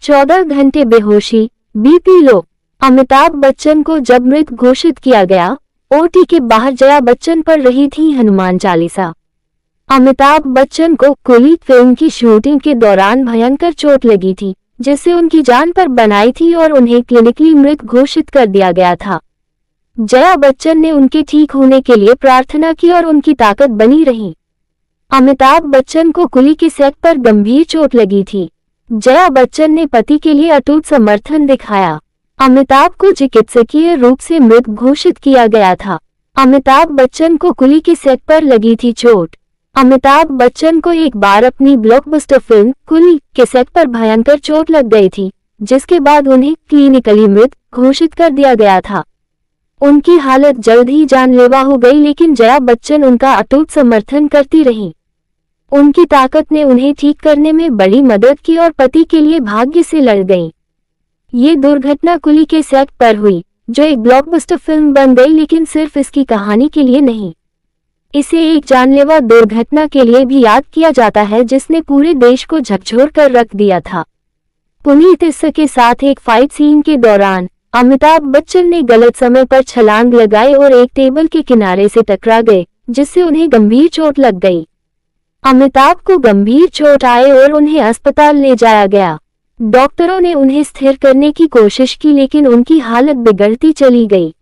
14 घंटे बेहोशी, BP low. Amitabh Bachchan को जब मृत घोषित किया गया, ओटी के बाहर जया बच्चन पढ़ रही थी हनुमान चालीसा। अमिताभ बच्चन को कुली फिल्म की शूटिंग के दौरान भयंकर चोट लगी थी, जिससे उनकी जान पर बनाई थी और उन्हें क्लिनिकली मृत घोषित कर दिया गया था। जया बच्चन ने उनके ठीक होने के लिए प्रार्थना की और उनकी ताकत बनी रही। अमिताभ बच्चन को कुली के सेट पर गंभीर चोट लगी थी। जया बच्चन ने पति के लिए अटूट समर्थन दिखाया। अमिताभ को चिकित्सकीय रूप से मृत घोषित किया गया था। अमिताभ बच्चन को कुली के सेट पर लगी थी चोट। अमिताभ बच्चन को एक बार अपनी ब्लॉकबस्टर फिल्म कुली के सेट पर भयंकर चोट लग गई थी, जिसके बाद उन्हें क्लिनिकली मृत घोषित कर दिया गया था। उनकी हालत जल्द ही जानलेवा हो गई, लेकिन जया बच्चन उनका अटूट समर्थन करती रहीं। उनकी ताकत ने उन्हें ठीक करने में बड़ी मदद की और पति के लिए भाग्य से लड़ गईं। ये दुर्घटना कुली के सेट पर हुई, जो एक ब्लॉकबस्टर फिल्म बन गई, लेकिन सिर्फ इसकी कहानी के लिए नहीं। इसे एक जानलेवा दुर्घटना के लिए भी याद किया जाता है, जिसने पूरे देश को झकझोर कर रख दिया था। पुनीत इस्सा के साथ एक फाइट सीन के दौरान अमिताभ बच्चन ने गलत समय पर छलांग लगाई और एक टेबल के किनारे से टकरा गए, जिससे उन्हें गंभीर चोट लग गई। अमिताभ को गंभीर चोट आई और उन्हें अस्पताल ले जाया गया। डॉक्टरों ने उन्हें स्थिर करने की कोशिश की, लेकिन उनकी हालत बिगड़ती चली गई।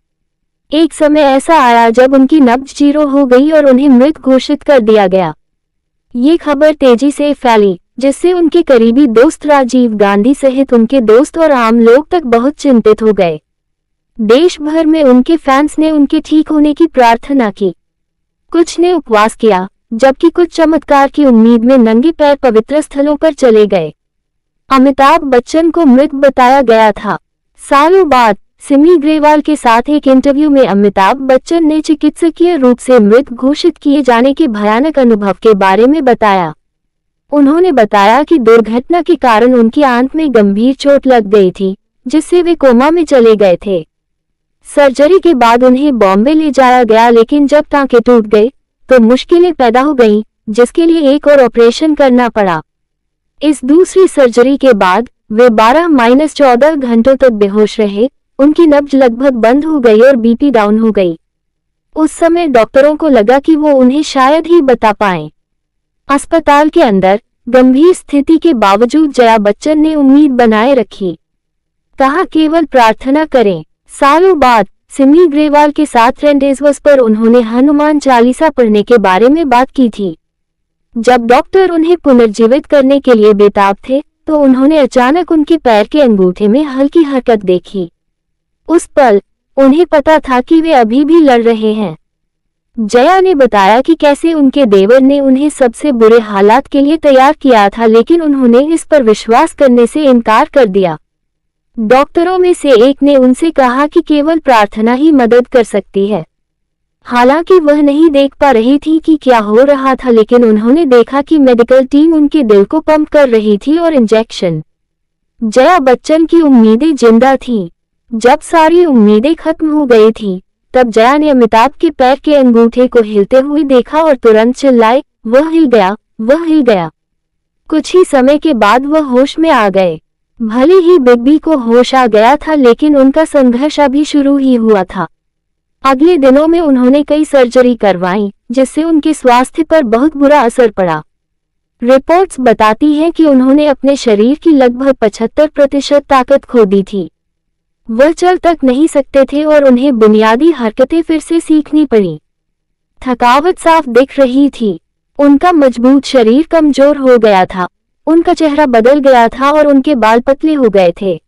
एक समय ऐसा आया जब उनकी नब्ज 0 हो गई और उन्हें मृत घोषित कर दिया गया। ये खबर तेजी से फैली, जिससे उनके करीबी दोस्त राजीव गांधी सहित उनके दोस्त और आम लोग तक बहुत चिंतित हो गए। देश भर में उनके फैंस ने उनके ठीक होने की प्रार्थना की। कुछ ने उपवास किया, जबकि कुछ चमत्कार की उम्मीद में नंगे पैर पवित्र स्थलों पर चले गए। अमिताभ बच्चन को मृत बताया गया था। सालों बाद सिमी ग्रेवाल के साथ एक इंटरव्यू में अमिताभ बच्चन ने चिकित्सकीय रूप से मृत घोषित किए जाने के भयानक अनुभव के बारे में बताया। उन्होंने बताया कि दुर्घटना के कारण उनकी आंत में गंभीर चोट लग गई थी, जिससे वे कोमा में चले गए थे। सर्जरी के बाद उन्हें बॉम्बे ले जाया गया, लेकिन जब टांके टूट गए तो मुश्किलें पैदा हो गईं, जिसके लिए एक और ऑपरेशन करना पड़ा। इस दूसरी सर्जरी के बाद वे 12-14 घंटों तक बेहोश रहे। उनकी नब्ज लगभग बंद हो गई और बीपी डाउन हो गई। उस समय डॉक्टरों को लगा कि वो उन्हें शायद ही बता पाएं। अस्पताल के अंदर गंभीर स्थिति के बावजूद जया बच्चन ने उम्मीद बनाए रखी। कहा, केवल प्रार्थना करें। सालों बाद सिमी ग्रेवाल के साथ रेंडेजवस पर उन्होंने हनुमान चालीसा पढ़ने के बारे में बात की थी। जब डॉक्टर उन्हें पुनर्जीवित करने के लिए बेताब थे, तो उन्होंने अचानक उनके पैर के अंगूठे में हल्की हरकत देखी। उस पल उन्हें पता था कि वे अभी भी लड़ रहे हैं। जया ने बताया कि कैसे उनके देवर ने उन्हें सबसे बुरे हालात के लिए तैयार किया था, लेकिन उन्होंने इस पर विश्वास करने से इनकार कर दिया। डॉक्टरों में से एक ने उनसे कहा कि केवल प्रार्थना ही मदद कर सकती है। हालांकि वह नहीं देख पा रही थी कि क्या हो रहा था, लेकिन उन्होंने देखा कि मेडिकल टीम उनके दिल को पंप कर रही थी और इंजेक्शन। जया बच्चन की उम्मीदें जिंदा थीं। जब सारी उम्मीदें खत्म हो गई थीं, तब जया ने अमिताभ के पैर के अंगूठे को हिलते हुए देखा और तुरंत चिल्लाई, वह हिल गया, वह हिल गया। कुछ ही समय के बाद वह होश में आ गए। भले ही बिग बी को होश आ गया था, लेकिन उनका संघर्ष अभी शुरू ही हुआ था। अगले दिनों में उन्होंने कई सर्जरी करवाई, जिससे उनके स्वास्थ्य पर बहुत बुरा असर पड़ा। रिपोर्ट्स बताती हैं कि उन्होंने अपने शरीर की लगभग 75% ताकत खो दी थी। वह चल तक नहीं सकते थे और उन्हें बुनियादी हरकतें फिर से सीखनी पड़ी। थकावट साफ दिख रही थी। उनका मजबूत शरीर कमजोर हो गया था। उनका चेहरा बदल गया था और उनके बाल पतले हो गए थे।